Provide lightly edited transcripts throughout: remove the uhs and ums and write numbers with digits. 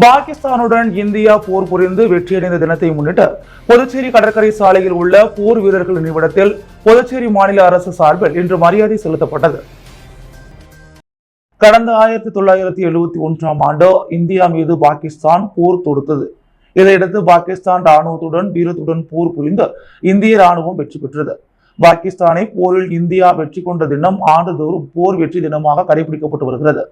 பாகிஸ்தானுடன் இந்தியா போர் புரிந்து வெற்றியடைந்த தினத்தை முன்னிட்டு புதுச்சேரி கடற்கரை சாலையில் உள்ள போர் வீரர்கள் நினைவிடத்தில் புதுச்சேரி மாநில அரசு சார்பில் இன்று மரியாதை செலுத்தப்பட்டது. கடந்த 1971ஆம் ஆண்டு இந்தியா மீது பாகிஸ்தான் போர் தொடுத்தது. இதையடுத்து பாகிஸ்தான் ராணுவத்துடன் வீரத்துடன் போர் புரிந்து இந்திய ராணுவம் வெற்றி பெற்றது. பாகிஸ்தானை போரில் இந்தியா வெற்றி கொண்ட தினம் ஆண்டுதோறும் போர் வெற்றி தினமாக கடைபிடிக்கப்பட்டு வருகிறது.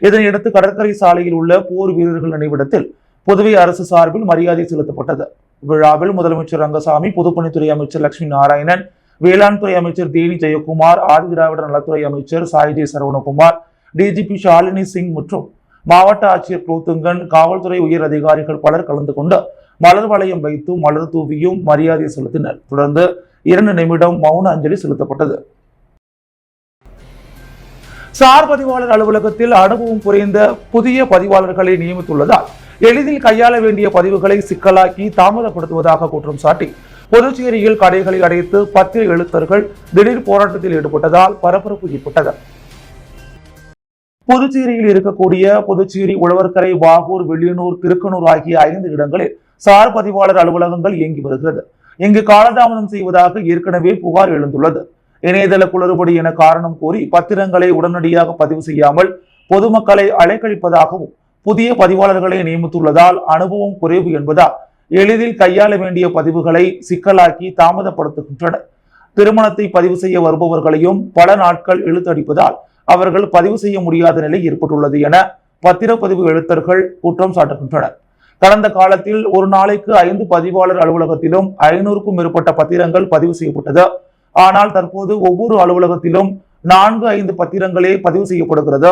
இதனையடுத்து கடற்கரை சாலையில் உள்ள போர் வீரர்கள் நினைவிடத்தில் புதுவை அரசு சார்பில் மரியாதை செலுத்தப்பட்டது. விழாவில் முதலமைச்சர் ரங்கசாமி, பொதுப்பணித்துறை அமைச்சர் லட்சுமி நாராயணன், வேளாண் துறை அமைச்சர் தேனி ஜெயக்குமார், ஆதிதிராவிடர் நலத்துறை அமைச்சர் சாய்ஜி சரவணகுமார், டிஜிபி ஷாலினி சிங் மற்றும் மாவட்ட ஆட்சியர் குலோத்துங்கன், காவல்துறை உயர் அதிகாரிகள் பலர் கலந்து கொண்டு மலர் வளையம் வைத்து மலர் தூவியும் மரியாதை செலுத்தினர். தொடர்ந்து 2 நிமிடம் மௌன அஞ்சலி செலுத்தப்பட்டது. சார் பதிவாளர் அலுவலகத்தில் அனுபவம் குறைந்த புதிய பதிவாளர்களை நியமித்துள்ளதால் எளிதில் கையாள வேண்டிய பதிவுகளை சிக்கலாக்கி தாமதப்படுத்துவதாக குற்றம் சாட்டி புதுச்சேரியில் கடைகளை அடைத்து பத்திர எழுத்தர்கள் திடீர் போராட்டத்தில் ஈடுபட்டதால் பரபரப்பு ஏற்பட்டது. புதுச்சேரியில் இருக்கக்கூடிய புதுச்சேரி, உழவர்கரை, வாகூர், வில்லியனூர், திருக்கனூர் ஆகிய 5 இடங்களில் சார் பதிவாளர் அலுவலகங்கள் இயங்கி வருகிறது. இங்கு காலதாமதம் செய்வதாக ஏற்கனவே புகார் எழுந்துள்ளது. இணையதள குளறுபடி என காரணம் கூறி பத்திரங்களை உடனடியாக பதிவு செய்யாமல் பொதுமக்களை அலைக்கழிப்பதாகவும் புதிய பதிவாளர்களை நியமித்துள்ளதால் அனுபவம் குறைவு என்பதால் எளிதில் கையாள வேண்டிய பதிவுகளை சிக்கலாக்கி தாமதப்படுத்துகின்றனர். திருமணத்தை பதிவு செய்ய வருபவர்களையும் பல நாட்கள் இழுத்தடிப்பதால் அவர்கள் பதிவு செய்ய முடியாத நிலை ஏற்பட்டுள்ளது என பத்திரப்பதிவு எழுத்தர்கள் குற்றம் சாட்டுகின்றனர். கடந்த காலத்தில் ஒரு நாளைக்கு 5 பதிவாளர் அலுவலகத்திலும் 500க்கும் மேற்பட்ட பத்திரங்கள் பதிவு செய்யப்பட்டது. ஆனால் தற்போது ஒவ்வொரு அலுவலகத்திலும் 4-5 பத்திரங்களே பதிவு செய்யப்படுகிறது.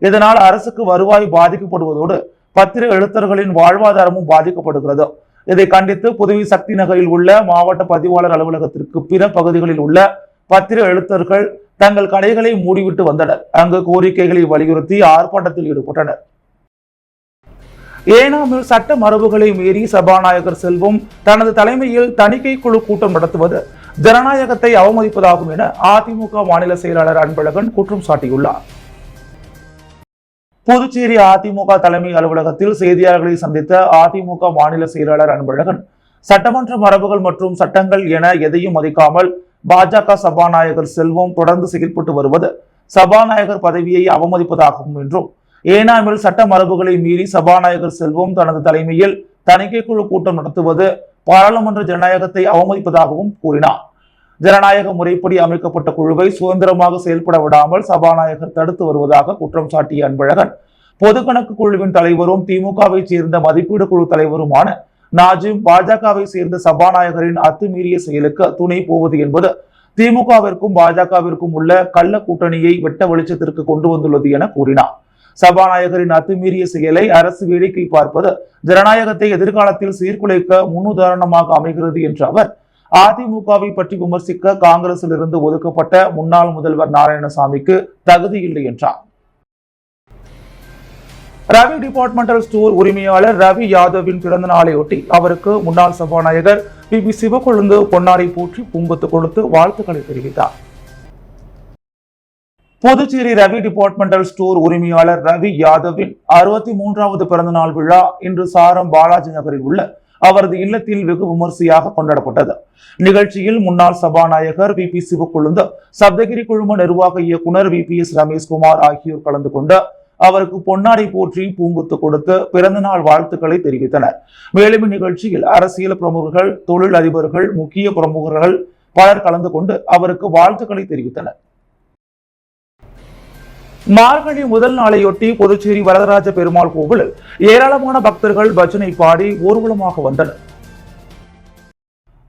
இதனால் அரசுக்கு வருவாய் பாதிக்கப்படுவதோடு பத்திர எழுத்தர்களின் வாழ்வாதாரமும் பாதிக்கப்படுகிறது. இதை கண்டித்து புதுவை சக்தி நகரில் உள்ள மாவட்ட பதிவாளர் அலுவலகத்திற்கு பிற பகுதிகளில் உள்ள பத்திர எழுத்தர்கள் தங்கள் கடைகளை மூடிவிட்டு வந்தனர். அங்கு கோரிக்கைகளை வலியுறுத்தி ஆர்ப்பாட்டத்தில் ஈடுபட்டனர். ஏனாமில் சட்ட மரபுகளை மீறி சபாநாயகர் செல்வம் தனது தலைமையில் தணிக்கை குழு கூட்டம் நடத்துவது ஜனநாயகத்தை அவமதிப்பதாகும் என அதிமுக மாநில செயலாளர் அன்பழகன் குற்றம் சாட்டியுள்ளார். புதுச்சேரி அதிமுக தலைமை அலுவலகத்தில் செய்தியாளர்களை சந்தித்த அதிமுக மாநில செயலாளர் அன்பழகன், சட்டமன்ற மரபுகள் மற்றும் சட்டங்கள் என எதையும் மதிக்காமல் பாஜக சபாநாயகர் செல்வம் தொடர்ந்து செயல்பட்டு வருவது சபாநாயகர் பதவியை அவமதிப்பதாகும் என்றும், ஏனாமில் சட்ட மரபுகளை மீறி சபாநாயகர் செல்வம் தனது தலைமையில் தணிக்கை குழு கூட்டம் நடத்துவது பாராளுமன்ற ஜனநாயகத்தை அவமதிப்பதாகவும் கூறினார். ஜனநாயக முறைப்படி அமைக்கப்பட்ட குழுவை சுதந்திரமாக செயல்பட விடாமல் சபாநாயகர் தடுத்து வருவதாக குற்றம் சாட்டிய அன்பழகன், பொது கணக்கு குழுவின் தலைவரும் திமுகவை சேர்ந்த மதிப்பீடு குழு தலைவருமான நாஜிம் பாஜகவை சேர்ந்த சபாநாயகரின் அத்துமீறிய செயலுக்கு துணை போவது என்பது திமுகவிற்கும் பாஜகவிற்கும் உள்ள கள்ள கூட்டணியை வெட்ட வெளிச்சத்திற்கு கொண்டு வந்துள்ளது என கூறினார். சபாநாயகரின் அத்துமீறிய செயலை அரசு வேடிக்கை பார்ப்பது ஜனநாயகத்தை எதிர்காலத்தில் சீர்குலைக்க முன்னுதாரணமாக அமைகிறது என்ற அவர், அதிமுகவை பற்றி விமர்சிக்க காங்கிரசில் இருந்து ஒதுக்கப்பட்ட முன்னாள் முதல்வர் நாராயணசாமிக்கு தகுதி இல்லை என்றார். ரவி டிபார்ட்மெண்டல் ஸ்டோர் உரிமையாளர் ரவி யாதவின் பிறந்த நாளையொட்டி அவருக்கு முன்னாள் சபாநாயகர் பி சிவக்கொழுந்து பொன்னாரை போற்றி பூங்கொத்து கொடுத்து வாழ்த்துக்களை தெரிவித்தார். புதுச்சேரி ரவி டிபார்ட்மெண்டல் ஸ்டோர் உரிமையாளர் ரவி யாதவின் 63வது பிறந்த நாள் விழா இன்று சாரம் பாலாஜி நகரில் உள்ள அவரது இல்லத்தில் வெகு விமர்சையாக கொண்டாடப்பட்டது. நிகழ்ச்சியில் முன்னாள் சபாநாயகர் பி சிவக்கொழுந்து, சப்தகிரி குழும நிர்வாக இயக்குனர் VPS ரமேஷ்குமார் ஆகியோர் கலந்து கொண்டு அவருக்கு பொன்னாடை போற்றி பூங்குத்து கொடுத்து பிறந்த நாள் வாழ்த்துக்களை தெரிவித்தனர். மேலும் இந்நிகழ்ச்சியில் அரசியல் பிரமுகர்கள், தொழில் அதிபர்கள், முக்கிய பிரமுகர்கள் பலர் கலந்து கொண்டு அவருக்கு வாழ்த்துக்களை தெரிவித்தனர். மார்கழி முதல் நாளையொட்டி புதுச்சேரி வரதராஜ பெருமாள் கோவிலில் ஏராளமான பக்தர்கள் பஜனை பாடி ஊர்வலமாக வந்தனர்.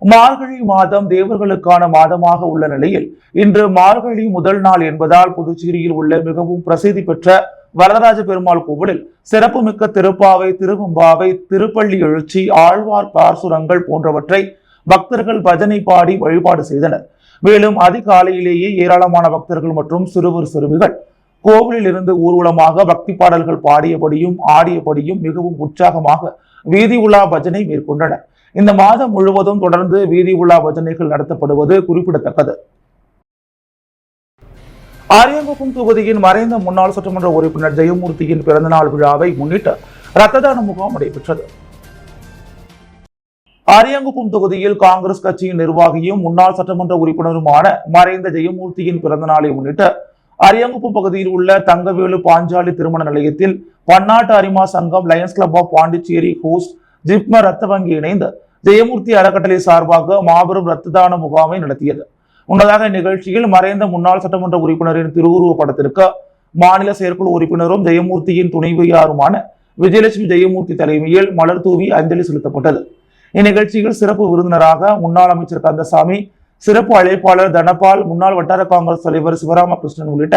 மார்கழி மாதம் தேவர்களுக்கான மாதமாக உள்ள நிலையில் இன்று மார்கழி முதல் நாள் என்பதால் புதுச்சேரியில் உள்ள மிகவும் பிரசித்தி பெற்ற வரதராஜ பெருமாள் கோவிலில் சிறப்புமிக்க திருப்பாவை, திருவம்பாவை, திருப்பள்ளி எழுச்சி, ஆழ்வார் பாசுரங்கள் போன்றவற்றை பக்தர்கள் பஜனை பாடி வழிபாடு செய்தனர். மேலும் அதிகாலையிலேயே ஏராளமான பக்தர்கள் மற்றும் சிறுவர் சிறுமிகள் கோவிலில் இருந்து ஊர்வலமாக பக்தி பாடல்கள் பாடியபடியும் ஆடியபடியும் மிகவும் உற்சாகமாக வீதி உலா பஜனை மேற்கொண்டனர். இந்த மாதம் முழுவதும் தொடர்ந்து வீதி உலா பஜனைகள் நடத்தப்படுவது குறிப்பிடத்தக்கது. அரியங்குப்பம் தொகுதியின் மறைந்த முன்னாள் சட்டமன்ற உறுப்பினர் ஜெயமூர்த்தியின் பிறந்தநாள் விழாவை முன்னிட்டு இரத்த தான முகாம் நடைபெற்றது. அரியாங்குப்பம் தொகுதியில் காங்கிரஸ் கட்சியின் நிர்வாகியும் முன்னாள் சட்டமன்ற உறுப்பினருமான மறைந்த ஜெயமூர்த்தியின் பிறந்த நாளை முன்னிட்டு அரியாங்குப்பம் பகுதியில் உள்ள தங்கவேலு பாஞ்சாலி திருமண நிலையத்தில் பன்னாட்டு அரிமா சங்கம், lions club of Pondicherry, host, JIPMER ரத்த வங்கி இணைந்து ஜெயமூர்த்தி அறக்கட்டளை சார்பாக மாபெரும் ரத்த தான முகாமை நடத்தியது. முன்னதாக இந்நிகழ்ச்சியில் மறைந்த முன்னாள் சட்டமன்ற உறுப்பினரின் திருவுருவ படத்திற்கு மாநில செயற்குழு உறுப்பினரும் ஜெயமூர்த்தியின் துணைவியாருமான விஜயலட்சுமி ஜெயமூர்த்தி தலைமையில் மலர் தூவி அஞ்சலி செலுத்தப்பட்டது. இந்நிகழ்ச்சியில் சிறப்பு விருந்தினராக முன்னாள் அமைச்சர் கந்தசாமி, சிறப்பு அழைப்பாளர் தனபால், முன்னாள் வட்டார காங்கிரஸ் தலைவர் சிவராமகிருஷ்ணன் உள்ளிட்ட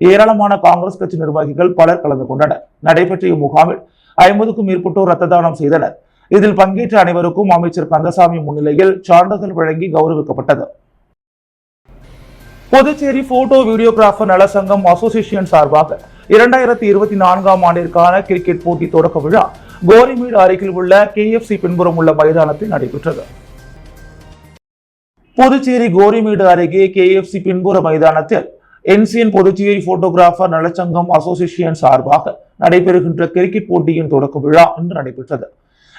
ஏராளமான காங்கிரஸ் கட்சி நிர்வாகிகள் பலர் கலந்து கொண்டனர். நடைபெற்ற இம்முகாமில் 50க்கும் மேற்பட்டோர் ரத்த தானம் செய்தனர். இதில் பங்கேற்ற அனைவருக்கும் அமைச்சர் கந்தசாமி முன்னிலையில் சான்றிதழ் வழங்கி கௌரவிக்கப்பட்டது. புதுச்சேரி போட்டோ வீடியோகிராபர் நலசங்கம் அசோசியேஷன் சார்பாக 2024ஆம் ஆண்டிற்கான கிரிக்கெட் போட்டி தொடக்க விழா கோரிமேடு அருகில் உள்ள KFC பின்புறம் உள்ள மைதானத்தில் நடைபெற்றது. புதுச்சேரி கோரிமேடு அருகே KFC பின்புற மைதானத்தில் NCN புதுச்சேரி போட்டோகிராபர் நலச்சங்கம் அசோசியேஷன் சார்பாக நடைபெறுகின்ற கிரிக்கெட் போட்டியின் தொடக்க விழா இன்று நடைபெற்றது.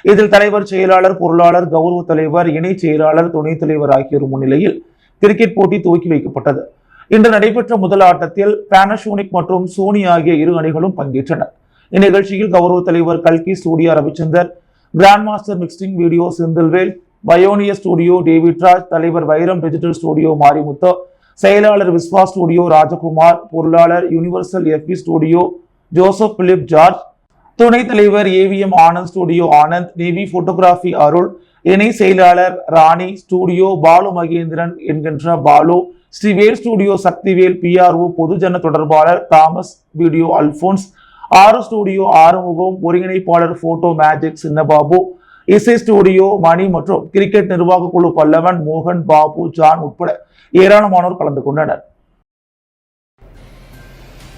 இதில் தலைவர், செயலாளர், பொருளாளர், கௌரவ தலைவர், இணை செயலாளர், துணைத் தலைவர் ஆகியோர் முன்னிலையில் கிரிக்கெட் போட்டி துவக்கி வைக்கப்பட்டது. இன்று நடைபெற்ற முதல் ஆட்டத்தில் பானாசோனிக் மற்றும் சோனி ஆகிய இரு அணிகளும் பங்கேற்றனர். இந்நிகழ்ச்சியில் கௌரவ தலைவர் கல்கி studio Ravichandar, grand master mixing video Senthilvel, pioneer studio David Raj, தலைவர் வைரம் டிஜிட்டல் ஸ்டூடியோ மாரிமுத்து, செயலாளர் விஸ்வா ஸ்டூடியோ ராஜகுமார், பொருளாளர் universal FB studio Joseph Philip George, துணைத் தலைவர் AVM Anand studio Anand, navy photography Arul, இணை செயலாளர் ராணி, ஸ்டூடியோ பாலு மகேந்திரன் என்கின்ற பாலு, ஸ்ரீவேல் ஸ்டூடியோ சக்திவேல், PRO பொதுஜன தொடர்பாளர் தாமஸ், வீடியோ அல்போன்ஸ், ஆறு ஸ்டூடியோ ஆறுமுகம், ஒருங்கிணைப்பாளர் போட்டோ மேஜிக் சின்னபாபு, இசை ஸ்டூடியோ மணி மற்றும் கிரிக்கெட் நிர்வாக குழு பல்லவன், மோகன், பாபு, ஜான் உட்பட ஏராளமானோர் கலந்து கொண்டனர்.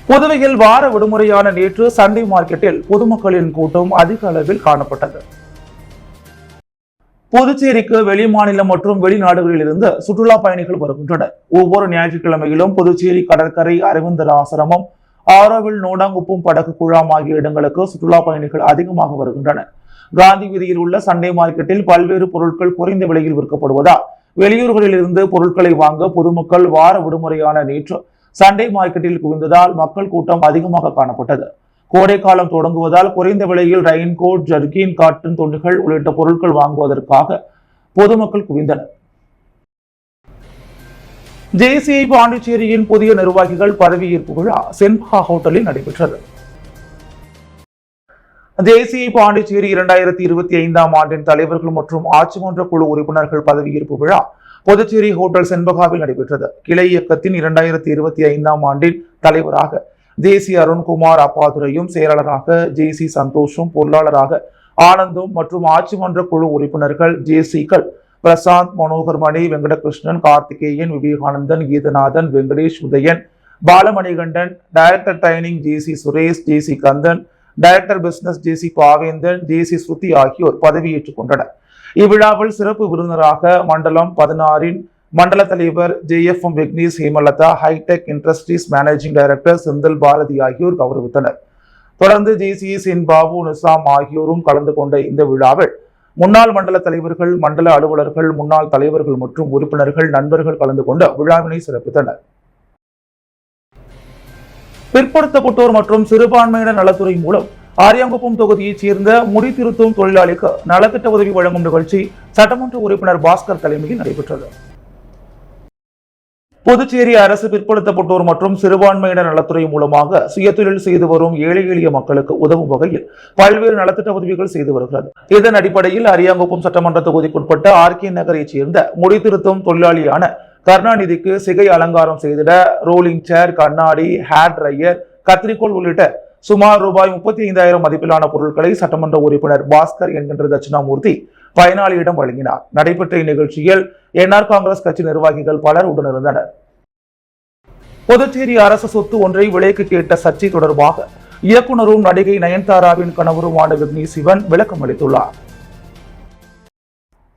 புதுவையில் வார விடுமுறையான நேற்று சண்டே மார்க்கெட்டில் பொதுமக்களின் கூட்டம் அதிக அளவில் காணப்பட்டது. புதுச்சேரிக்கு வெளிமாநிலம் மற்றும் வெளிநாடுகளில் இருந்து சுற்றுலா பயணிகள் வருகின்றனர். ஒவ்வொரு ஞாயிற்றுக்கிழமையிலும் புதுச்சேரி கடற்கரை, அரவிந்தர் ஆசிரமம், ஆரோவில், நோடாங்குப்பம், படகு குழாம் ஆகிய இடங்களுக்கு சுற்றுலா பயணிகள் அதிகமாக வருகின்றனர். காந்தி வீதியில் உள்ள சண்டே மார்க்கெட்டில் பல்வேறு பொருட்கள் குறைந்த விலையில் விற்கப்படுவதால் வெளியூர்களில் இருந்து பொருட்களை வாங்க பொதுமக்கள் வார விடுமுறையான நேற்று சண்டே மார்க்கெட்டில் குவிந்ததால் மக்கள் கூட்டம் அதிகமாக காணப்பட்டது. கோடை காலம் தொடங்குவதால் குறைந்த விலையில் ரெயின்கோட், ஜர்கின், காட்டன் துணிகள் உள்ளிட்ட பொருட்கள் வாங்குவதற்காக பொதுமக்கள் குவிந்தனர். JCI பாண்டிச்சேரியின் புதிய நிர்வாகிகள் பதவியேற்பு விழா சென்பா ஹோட்டலில் நடைபெற்றது. JCI பாண்டிச்சேரி 2025ஆம் ஆண்டின் தலைவர்கள் மற்றும் ஆட்சி மன்ற குழு உறுப்பினர்கள் பதவியேற்பு விழா புதுச்சேரி ஹோட்டல் செண்பகாவில் நடைபெற்றது. கிளை இயக்கத்தின் 2025ஆம் ஆண்டின் தலைவராக JC அருண்குமார் அப்பாதுரையும், செயலாளராக JC சந்தோஷும், பொருளாளராக ஆனந்தும் மற்றும் ஆட்சி மன்ற குழு உறுப்பினர்கள் JCக்கள் Prashanth, Manohar Mani, Venkatakrishnan, Karthikeyan, Vivekanandan, Geethanathan, Venkatesh, Udayan, Balamanikandan, director training JC Suresh, JC Kandan, director business JC Paventhan, JC Shruti ஆகியோர் பதவியேற்றுக் கொண்டனர். இவ்விழாவில் சிறப்பு விருந்தினராக மண்டலம் 16இன் மண்டல தலைவர் JFM Vignesh, Hemalatha, hi-tech industries managing director Senthil Bharathi ஆகியோர் கௌரவித்தனர். தொடர்ந்து JCS பாபு, நிசாம் ஆகியோரும் கலந்து கொண்ட இந்த விழாவில் முன்னாள் மண்டல தலைவர்கள், மண்டல அலுவலர்கள், முன்னாள் தலைவர்கள் மற்றும் உறுப்பினர்கள், நண்பர்கள் கலந்து கொண்டு விழாவினை சிறப்பித்தனர். பிற்படுத்தப்பட்டோர் மற்றும் சிறுபான்மையினர் நலத்துறை மூலம் ஆரியாங்குப்பம் தொகுதியைச் சேர்ந்த முடி திருத்தும் தொழிலாளிக்கு நலத்திட்ட உதவி வழங்கும் நிகழ்ச்சி சட்டமன்ற உறுப்பினர் பாஸ்கர் தலைமையில் நடைபெற்றது. புதுச்சேரி அரசு பிற்படுத்தப்பட்டோர் மற்றும் சிறுபான்மையினர் நலத்துறை மூலமாக சுயதொழில் செய்து வரும் ஏழை எளிய மக்களுக்கு உதவும் வகையில் பல்வேறு நலத்திட்ட உதவிகள் செய்து வருகிறது. இதன் அடிப்படையில் அரியாங்குப்பம் சட்டமன்ற தொகுதிக்குட்பட்ட RK நகரைச் சேர்ந்த முடி திருத்தும் தொழிலாளியான கருணாநிதிக்கு சிகை அலங்காரம் செய்திட ரோலிங் சேர், கண்ணாடி, ஹேர் ட்ரையர், கத்திரிக்கோள் உள்ளிட்ட சுமார் ரூபாய் 35,000 மதிப்பிலான பொருட்களை சட்டமன்ற உறுப்பினர் பாஸ்கர் என்கின்ற தட்சிணாமூர்த்தி பயனாளியிடம் வழங்கினார். நடைபெற்ற இந்நிகழ்ச்சியில் NR காங்கிரஸ் கட்சி நிர்வாகிகள் பலர் உடனிருந்தனர். புதுச்சேரி அரசு சொத்து ஒன்றை விலைக்கு கேட்ட சர்ச்சை தொடர்பாக இயக்குனரும் நடிகை நயன்தாராவின் கணவருமான விக்னேஷ் சிவன் விளக்கம் அளித்துள்ளார்.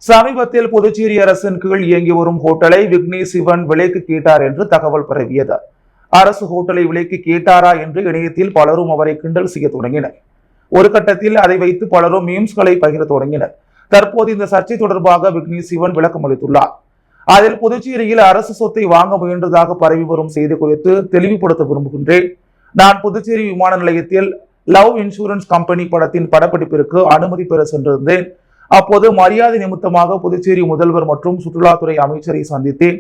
சமீபத்தில் புதுச்சேரி அரசின் கீழ் இயங்கி வரும் ஹோட்டலை விக்னேஷ் சிவன் விலைக்கு கேட்டார் என்று தகவல் பரவியது. அரசு ஹோட்டலை விலைக்கு கேட்டாரா என்று இணையத்தில் பலரும் அவரை கிண்டல் செய்ய தொடங்கினர். ஒரு கட்டத்தில் அதை வைத்து பலரும் மீம்ஸ்களை பகிர தொடங்கினர். தற்போது இந்த சர்ச்சை தொடர்பாக விக்னேஷ் சிவன் விளக்கம் அளித்துள்ளார். அதில் புதுச்சேரியில் அரசு சொத்தை வாங்க முயன்றதாக பரவி வரும் செய்தி குறித்து தெளிவுபடுத்த விரும்புகின்றேன். நான் புதுச்சேரி விமான நிலையத்தில் லவ் இன்சூரன்ஸ் கம்பெனி படத்தின் படப்பிடிப்பிற்கு அனுமதி பெற சென்றிருந்தேன். அப்போது மரியாதை நிமித்தமாக புதுச்சேரி முதல்வர் மற்றும் சுற்றுலாத்துறை அமைச்சரை சந்தித்தேன்.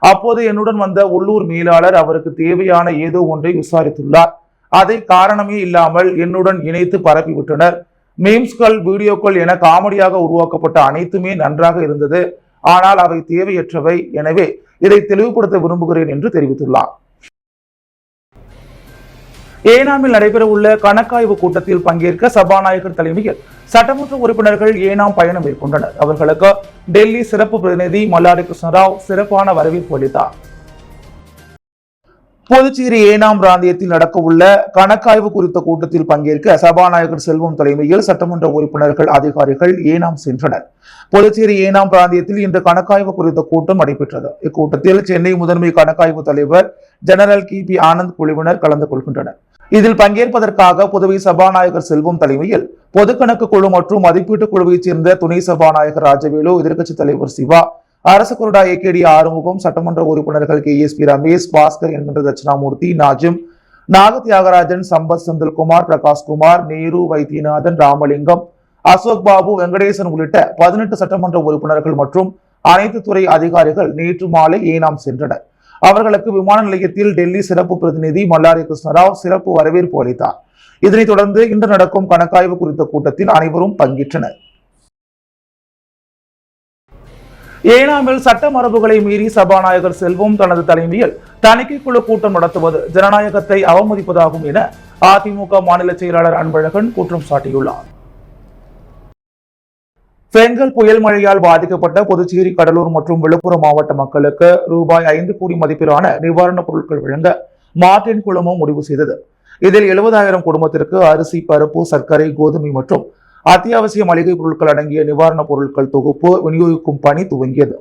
அப்போது என்னுடன் வந்த உள்ளூர் மேலாளர் அவருக்கு தேவையான ஏதோ ஒன்றை விசாரித்துள்ளார். அதை காரணமே இல்லாமல் என்னுடன் இணைத்து பரப்பிவிட்டனர். மீம்ஸ்கள், வீடியோக்கள் என காமெடியாக உருவாக்கப்பட்ட அனைத்துமே நன்றாக இருந்தது. ஆனால் அவை தேவையற்றவை. எனவே இதை தெளிவுபடுத்த விரும்புகிறேன் என்று தெரிவித்துள்ளார். ஏனாமில் நடைபெறவுள்ள கணக்காய்வு கூட்டத்தில் பங்கேற்க சபாநாயகர் தலைமையில் சட்டமன்ற உறுப்பினர்கள் ஏனாம் பயணம் மேற்கொண்டனர். அவர்களுக்கு டெல்லி சிறப்பு பிரதிநிதி மல்லாடி கிருஷ்ணராவ் சிறப்பான வரவேற்பு அளித்தார். புதுச்சேரி ஏனாம் பிராந்தியத்தில் நடக்கவுள்ள கணக்காய்வு குறித்த கூட்டத்தில் பங்கேற்க சபாநாயகர் செல்வம் தலைமையில் சட்டமன்ற உறுப்பினர்கள், அதிகாரிகள் ஏனாம் சென்றனர். புதுச்சேரி ஏனாம் பிராந்தியத்தில் இன்று கணக்காய்வு குறித்த கூட்டம் நடைபெற்றது. இக்கூட்டத்தில் சென்னை முதன்மை கணக்காய்வு தலைவர் ஜெனரல் கி.பி. ஆனந்த் குழுவினர் கலந்து கொள்கின்றனர். இதில் பங்கேற்பதற்காக புதுவை சபாநாயகர் செல்வம் தலைமையில் பொதுக்கணக்கு குழு மற்றும் மதிப்பீட்டு குழுவைச் சேர்ந்த துணை சபாநாயகர் ராஜவேலு, எதிர்க்கட்சித் தலைவர் சிவா, அரசு கொறடா ஏ.கே.டி. ஆறுமுகம், சட்டமன்ற உறுப்பினர்கள் கே.எஸ்.பி. ரமேஷ், பாஸ்கர் என்கின்ற தட்சிணாமூர்த்தி, நாஜிம், நாக தியாகராஜன், சம்பத், செந்தில்குமார், பிரகாஷ்குமார், நேரு, வைத்தியநாதன், ராமலிங்கம், அசோக் பாபு, வெங்கடேசன் உள்ளிட்ட 18 சட்டமன்ற உறுப்பினர்கள் மற்றும் அனைத்து துறை அதிகாரிகள் நேற்று மாலை ஏனாம் சென்றனர். அவர்களுக்கு விமான நிலையத்தில் டெல்லி சிறப்பு பிரதிநிதி மல்லாடி கிருஷ்ணராவ் சிறப்பு வரவேற்பு அளித்தார். இதனைத் தொடர்ந்து இன்று நடக்கும் கணக்காய்வு குறித்த கூட்டத்தில் அனைவரும் பங்கேற்றனர். ஏனாமில் சட்ட மரபுகளை மீறி சபாநாயகர் செல்வம் தனது தலைமையில் தணிக்கை குழு கூட்டம் நடத்துவது ஜனநாயகத்தை அவமதிப்பதாகும் என அதிமுக மாநில செயலாளர் அன்பழகன் குற்றம் சாட்டியுள்ளார். பெங்கல் புயல் மழையால் பாதிக்கப்பட்ட புதுச்சேரி, கடலூர் மற்றும் விழுப்புரம் மாவட்ட மக்களுக்கு ரூபாய் 5 கோடி மதிப்பிலான நிவாரணப் பொருட்கள் வழங்க மார்டின் குழுமம் முடிவு செய்தது. இதில் 70,000 குடும்பத்திற்கு அரிசி, பருப்பு, சர்க்கரை, கோதுமை மற்றும் அத்தியாவசிய மளிகை பொருட்கள் அடங்கிய நிவாரணப் பொருட்கள் தொகுப்பு விநியோகிக்கும் பணி துவங்கியது.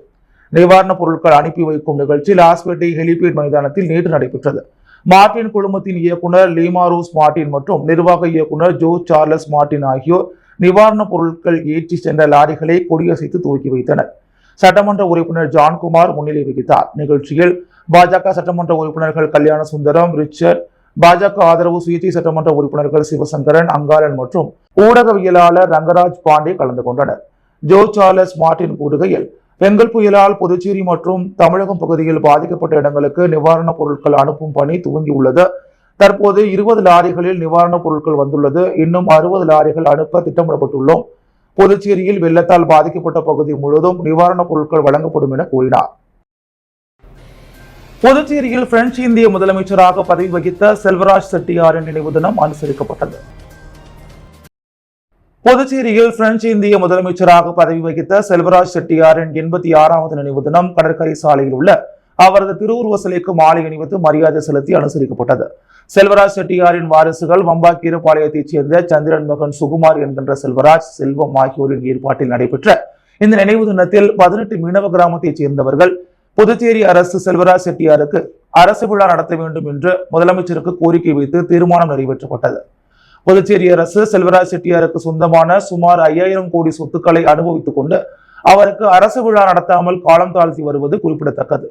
நிவாரணப் பொருட்கள் அனுப்பி வைக்கும் நிகழ்ச்சி லாஸ்பேட்டை ஹெலிபேட் மைதானத்தில் நேற்று நடைபெற்றது. மார்டின் குழுமத்தின் இயக்குனர் லீமா ரோஸ் மார்டின் மற்றும் நிர்வாக இயக்குனர் ஜோ சார்லஸ் மார்டின் ஆகியோர் நிவாரணப் பொருட்கள் ஏற்றி சென்ற லாரிகளை கொடியசைத்து துவக்கி வைத்தனர். சட்டமன்ற உறுப்பினர் ஜான்குமார் முன்னிலை வகித்தார். நிகழ்ச்சியில் பாஜக சட்டமன்ற உறுப்பினர்கள் கல்யாண சுந்தரம், ரிச்சர்ட், பாஜக ஆதரவு சுயேட்சை சட்டமன்ற உறுப்பினர்கள் சிவசங்கரன், அங்காளன் மற்றும் ஊடகவியலாளர் ரங்கராஜ் பாண்டே கலந்து கொண்டனர். ஜோ சார்லஸ் மார்டின் கூறுகையில், பெங்கல் புயலால் புதுச்சேரி மற்றும் தமிழகம் பகுதியில் பாதிக்கப்பட்ட இடங்களுக்கு நிவாரணப் பொருட்கள் அனுப்பும் பணி துவங்கியுள்ளது. தற்போது 20 லாரிகளில் நிவாரணப் பொருட்கள் வந்துள்ளது. இன்னும் 60 லாரிகள் அனுப்ப திட்டமிடப்பட்டுள்ளோம். புதுச்சேரியில் வெள்ளத்தால் பாதிக்கப்பட்ட பகுதி முழுவதும் நிவாரணப் பொருட்கள் வழங்கப்படும் என கூறினார். புதுச்சேரியில் பிரெஞ்சு இந்திய முதலமைச்சராக பதவி வகித்த செல்வராஜ் செட்டியாரின் நினைவு தினம் அனுசரிக்கப்பட்டது. புதுச்சேரியில் பிரெஞ்சு இந்திய முதலமைச்சராக பதவி வகித்த செல்வராஜ் செட்டியாரின் 86வது நினைவு தினம் கடற்கரை சாலையில் உள்ள அவரது திருவுருவ சிலைக்கு மாலை அணிவித்து மரியாதை செலுத்தி அனுசரிக்கப்பட்டது. செல்வராஜ் செட்டியாரின் வாரிசுகள் வம்பாக்கீரபாளையத்தைச் சேர்ந்த சந்திரன் மகன் சுகுமார் என்கின்ற செல்வராஜ், செல்வம் ஆகியோரின் ஏற்பாட்டில் நடைபெற்ற இந்த நினைவு தினத்தில் 18 மீனவ கிராமத்தைச் சேர்ந்தவர்கள் புதுச்சேரி அரசு செல்வராஜ் செட்டியாருக்கு அரசு விழா நடத்த வேண்டும் என்று முதலமைச்சருக்கு கோரிக்கை வைத்து தீர்மானம் நிறைவேற்றப்பட்டது. புதுச்சேரி அரசு செல்வராஜ் செட்டியாருக்கு சொந்தமான சுமார் 5000 கோடி சொத்துக்களை அனுபவித்துக் கொண்டு அவருக்கு அரசு விழா நடத்தாமல் காலம் தாழ்த்தி வருவது குறிப்பிடத்தக்கது.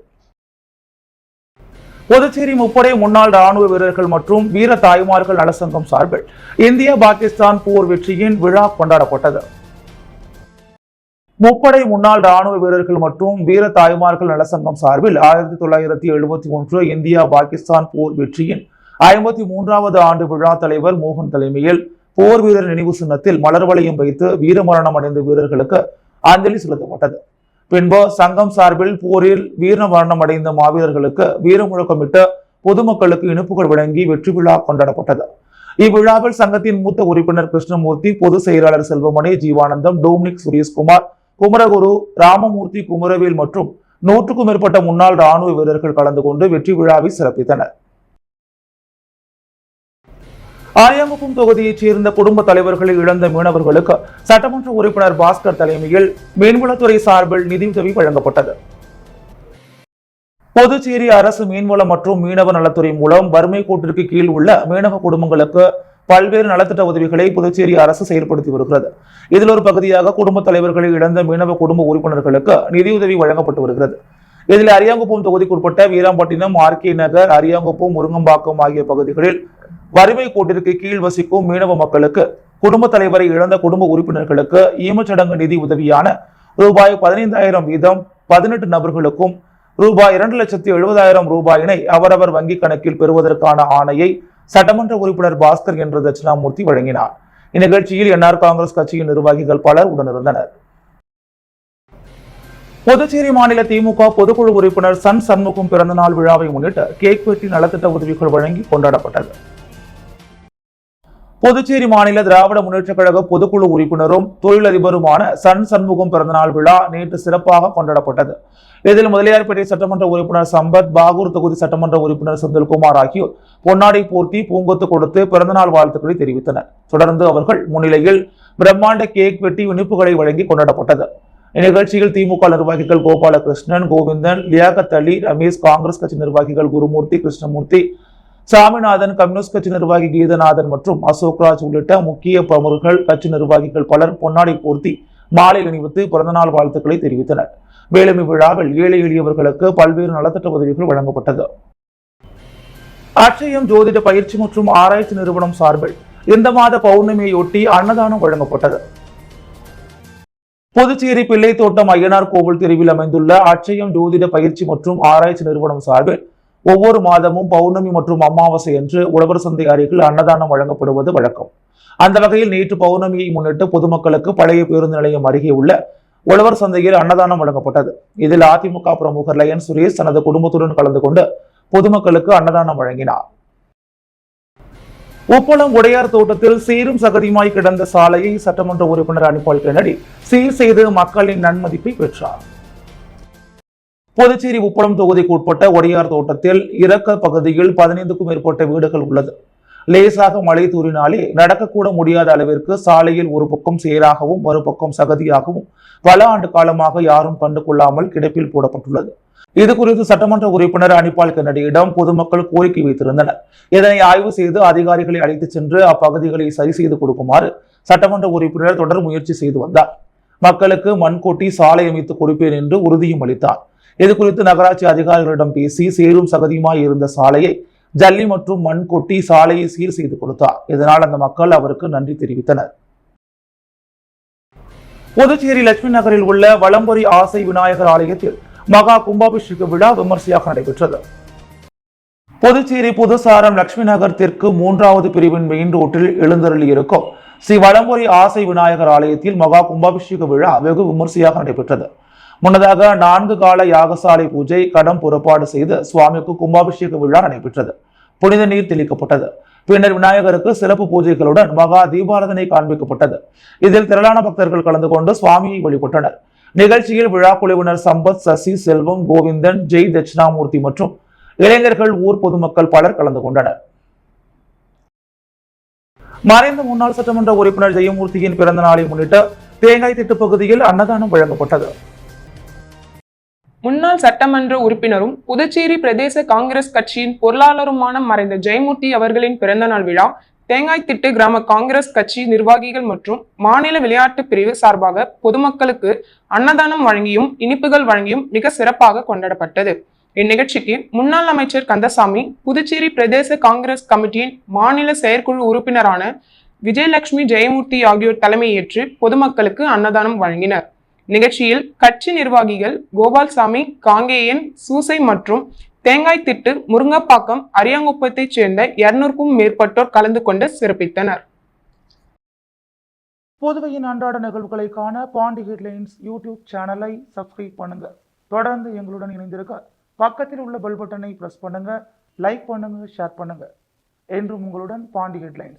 புதுச்சேரி முப்படை முன்னாள் ராணுவ வீரர்கள் மற்றும் வீர தாய்மார்கள் நலசங்கம் சார்பில் இந்தியா பாகிஸ்தான் போர் வெற்றியின் விழா கொண்டாடப்பட்டது. முப்படை முன்னாள் ராணுவ வீரர்கள் மற்றும் வீர தாய்மார்கள் நலசங்கம் சார்பில் 1971 இந்தியா பாகிஸ்தான் போர் வெற்றியின் 53வது ஆண்டு விழா தலைவர் மோகன் தலைமையில் போர் வீரர் நினைவு சின்னத்தில் மலர் வளையம் வைத்து வீரமரணம் அடைந்த வீரர்களுக்கு அஞ்சலி செலுத்தப்பட்டது. பின்பு சங்கம் சார்பில் போரில் வீர மரணம் அடைந்த மாவீரர்களுக்கு வீர முழக்கமிட்டு பொதுமக்களுக்கு இனிப்புகள் வழங்கி வெற்றி விழா கொண்டாடப்பட்டது. இவ்விழாவில் சங்கத்தின் மூத்த உறுப்பினர் கிருஷ்ணமூர்த்தி, பொதுச் செயலாளர் செல்வமணி, ஜீவானந்தம், டோமினிக், சுரேஷ்குமார், குமரகுரு, ராமமூர்த்தி, குமரவேல் மற்றும் 100க்கும் மேற்பட்ட முன்னாள் ராணுவ வீரர்கள் கலந்து கொண்டு வெற்றி விழாவை சிறப்பித்தனர். ஆரியங்குப்பம் தொகுதியைச் சேர்ந்த குடும்ப தலைவர்களை இழந்த மீனவர்களுக்கு சட்டமன்ற உறுப்பினர் பாஸ்கர் தலைமையில் மீன்வளத்துறை சார்பில் நிதியுதவி வழங்கப்பட்டது. புதுச்சேரி அரசு மீன்வளம் மற்றும் மீனவ நலத்துறை மூலம் வறுமை கோட்டிற்கு கீழ் உள்ள மீனவ குடும்பங்களுக்கு பல்வேறு நலத்திட்ட உதவிகளை புதுச்சேரி அரசு செயல்படுத்தி வருகிறது. இதில் ஒரு பகுதியாக குடும்ப தலைவர்களை இழந்த மீனவ குடும்ப உறுப்பினர்களுக்கு நிதியுதவி வழங்கப்பட்டு வருகிறது. இதில் அரியாங்குப்பம் தொகுதிக்குட்பட்ட வீராம்பட்டினம், ஆர்கே நகர், அரியாங்குப்பம், முருங்கம்பாக்கம் ஆகிய பகுதிகளில் வறுமை கோட்டிற்கு கீழ் வசிக்கும் மீனவ மக்களுக்கு குடும்ப தலைவரை இழந்த குடும்ப உறுப்பினர்களுக்கு ஈமச்சடங்கு நிதி உதவியான ரூபாய் 15,000 வீதம் 18 நபர்களுக்கும் ரூபாய் 2,70,000 ரூபாயினை அவரவர் வங்கிக் கணக்கில் பெறுவதற்கான ஆணையை சட்டமன்ற உறுப்பினர் பாஸ்கர் என்ற தட்சிணாமூர்த்தி வழங்கினார். இந்நிகழ்ச்சியில் என்ஆர் காங்கிரஸ் கட்சியின் நிர்வாகிகள் பலர் உடனிருந்தனர். புதுச்சேரி மாநில திமுக பொதுக்குழு உறுப்பினர் சன் சண்முகம் பிறந்தநாள் விழாவை முன்னிட்டு கேக் வெட்டி நலத்திட்ட உதவிகள் வழங்கி கொண்டாடப்பட்டது. புதுச்சேரி மாநில திராவிட முன்னேற்றக் கழக பொதுக்குழு உறுப்பினரும் தொழிலதிபருமான சன் சண்முகம் பிறந்தநாள் விழா நேற்று சிறப்பாக கொண்டாடப்பட்டது. இதில் முதலியார்பேட்டை சட்டமன்ற உறுப்பினர் சம்பத், பாகூர் தொகுதி சட்டமன்ற உறுப்பினர் செந்தில்குமார் ஆகியோர் பொன்னாடை போர்த்தி பூங்கொத்து கொடுத்து பிறந்தநாள் வாழ்த்துக்களை தெரிவித்தனர். தொடர்ந்து அவர்கள் முன்னிலையில் பிரம்மாண்ட கேக் வெட்டி இனிப்புகளை வழங்கி கொண்டாடப்பட்டது. இந்நிகழ்ச்சியில் திமுக நிர்வாகிகள் கோபாலகிருஷ்ணன், கோவிந்தன், லியாகத் அலி, ரமேஷ், காங்கிரஸ் கட்சி நிர்வாகிகள் குருமூர்த்தி, கிருஷ்ணமூர்த்தி, சாமிநாதன், கம்யூனிஸ்ட் கட்சி நிர்வாகி கீதநாதன் மற்றும் அசோக்ராஜ் உள்ளிட்ட முக்கிய பிரமுகர்கள், கட்சி நிர்வாகிகள் பலர் பொன்னாடை போர்த்தி மாலை அணிவித்து பிறந்தநாள் வாழ்த்துக்களை தெரிவித்தனர். மேலும் இவ்விழாவில் ஏழை எளியவர்களுக்கு பல்வேறு நலத்திட்ட உதவிகள் வழங்கப்பட்டது. அட்சயம் ஜோதிட பயிற்சி மற்றும் ஆராய்ச்சி நிறுவனம் சார்பில் இந்த மாத பௌர்ணமியையொட்டி அன்னதானம் வழங்கப்பட்டது. புதுச்சேரி பிள்ளைத்தோட்டம் ஐயனார் கோவில் தெருவில் அமைந்துள்ள அட்சயம் ஜோதிட பயிற்சி மற்றும் ஆராய்ச்சி நிறுவனம் சார்பில் ஒவ்வொரு மாதமும் பௌர்ணமி மற்றும் அமாவாசை என்று உழவர் சந்தை அருகில் அன்னதானம் வழங்கப்படுவது வழக்கம். அந்த வகையில் நேற்று பௌர்ணமியை முன்னிட்டு பொதுமக்களுக்கு பழைய பேருந்து நிலையம் அருகே உள்ள உழவர் சந்தையில் அன்னதானம் வழங்கப்பட்டது. இதில் அதிமுக பிரமுகர் லயன் சுரேஷ் தனது குடும்பத்துடன் கலந்து கொண்டு பொதுமக்களுக்கு அன்னதானம் வழங்கினார். உப்பளம் உடையார் தோட்டத்தில் சீரும் சகதியுமாய் கிடந்த சாலையை சட்டமன்ற உறுப்பினர் அனிபால் கென்னடி சீர் செய்து மக்களின் நன்மதிப்பை பெற்றார். புதுச்சேரி உப்பளம் தொகுதிக்கு உட்பட்ட உடையார் தோட்டத்தில் இறக்க பகுதியில் 15க்கும் மேற்பட்ட வீடுகள் உள்ளது. லேசாக மழை தூறினாலே நடக்கக்கூட முடியாத அளவிற்கு சாலையில் ஒரு பக்கம் சேராகவும் மறுபக்கம் சகதியாகவும் பல ஆண்டு காலமாக யாரும் கண்டு கொள்ளாமல் கிடப்பில் போடப்பட்டுள்ளது. இது குறித்து சட்டமன்ற உறுப்பினர் அனிபால் கென்னடியிடம் பொதுமக்கள் கோரிக்கை வைத்திருந்தனர். இதனை ஆய்வு செய்து அதிகாரிகளை அழைத்துச் சென்று அப்பகுதிகளை சரி செய்து கொடுக்குமாறு சட்டமன்ற உறுப்பினர் தொடர் முயற்சி செய்து வந்தார். மக்களுக்கு மண் கொட்டி சாலை அமைத்து கொடுப்பேன் என்று உறுதியும் அளித்தார். இது குறித்து நகராட்சி அதிகாரிகளிடம் பேசி சேரும் சகதியுமாய் இருந்த சாலையை ஜல்லி மற்றும் மண் கொட்டி சாலையை சீர் செய்து கொடுத்தார். இதனால் அந்த மக்கள் அவருக்கு நன்றி தெரிவித்தனர். புதுச்சேரி லட்சுமி நகரில் உள்ள வலம்புரி ஆசை விநாயகர் ஆலயத்தில் மகா கும்பாபிஷேக விழா விமர்சையாக நடைபெற்றது. புதுச்சேரி புதுசாரம் லட்சுமி நகர் தெற்கு 3வது பிரிவின் மெயின் ரோட்டில் எழுந்தருளி இருக்கும் ஸ்ரீ வலம்புரி ஆசை விநாயகர் ஆலயத்தில் மகா கும்பாபிஷேக விழா வெகு விமர்சையாக நடைபெற்றது. முன்னதாக 4 கால யாகசாலை பூஜை, கடம் புறப்பாடு செய்து சுவாமிக்கு கும்பாபிஷேக விழா நடைபெற்றது. புனித நீர் தெளிக்கப்பட்டது. பின்னர் விநாயகருக்கு சிறப்பு பூஜைகளுடன் மகா தீபாராதனை காண்பிக்கப்பட்டது. இதில் திரளான பக்தர்கள் கலந்து கொண்டு சுவாமியை வழிபட்டனர். நிகழ்ச்சியில் விழா குழுவினர் சம்பத், சசி, செல்வம், கோவிந்தன், ஜெய் தட்சிணாமூர்த்தி மற்றும் இளைஞர்கள், ஊர் பொதுமக்கள் பலர் கலந்து கொண்டனர். மறைந்த முன்னாள் சட்டமன்ற உறுப்பினர் ஜெயமூர்த்தியின் பிறந்த நாளை முன்னிட்டு தேங்காய் திட்டு பகுதியில் அன்னதானம் வழங்கப்பட்டது. முன்னாள் சட்டமன்ற உறுப்பினரும் புதுச்சேரி பிரதேச காங்கிரஸ் கட்சியின் பொருளாளருமான மறைந்த ஜெயமூர்த்தி அவர்களின் பிறந்தநாள் விழா தேங்காய்த்திட்டு கிராம காங்கிரஸ் கட்சி நிர்வாகிகள் மற்றும் மாநில விளையாட்டு பிரிவு சார்பாக பொதுமக்களுக்கு அன்னதானம் வழங்கியும் இனிப்புகள் வழங்கியும் மிக சிறப்பாக கொண்டாடப்பட்டது. இந்நிகழ்ச்சிக்கு முன்னாள் அமைச்சர் கந்தசாமி, புதுச்சேரி பிரதேச காங்கிரஸ் கமிட்டியின் மாநில செயற்குழு உறுப்பினரான விஜயலட்சுமி, ஜெயமூர்த்தி ஆகியோர் தலைமையேற்று பொதுமக்களுக்கு அன்னதானம் வழங்கினர். நிகழ்ச்சியில் கட்சி நிர்வாகிகள் கோபால்சாமி, காங்கேயன், சூசை மற்றும் தேங்காய்த்திட்டு, முருங்கப்பாக்கம், அரியாங்குப்பத்தைச் சேர்ந்த 200க்கும் மேற்பட்டோர் கலந்து கொண்டு சிறப்பித்தனர். புதுவையின் அன்றாட நிகழ்வுகளை காண பாண்டி ஹெட்லைன்ஸ் யூடியூப் சேனலை சப்ஸ்கிரைப் பண்ணுங்க. தொடர்ந்து எங்களுடன் இணைந்திருக்க பக்கத்தில் உள்ள பெல் பட்டனை பிரஸ் பண்ணுங்க, லைக் பண்ணுங்க, ஷேர் பண்ணுங்க. என்றும் உங்களுடன் பாண்டி ஹெட்லைன்ஸ்.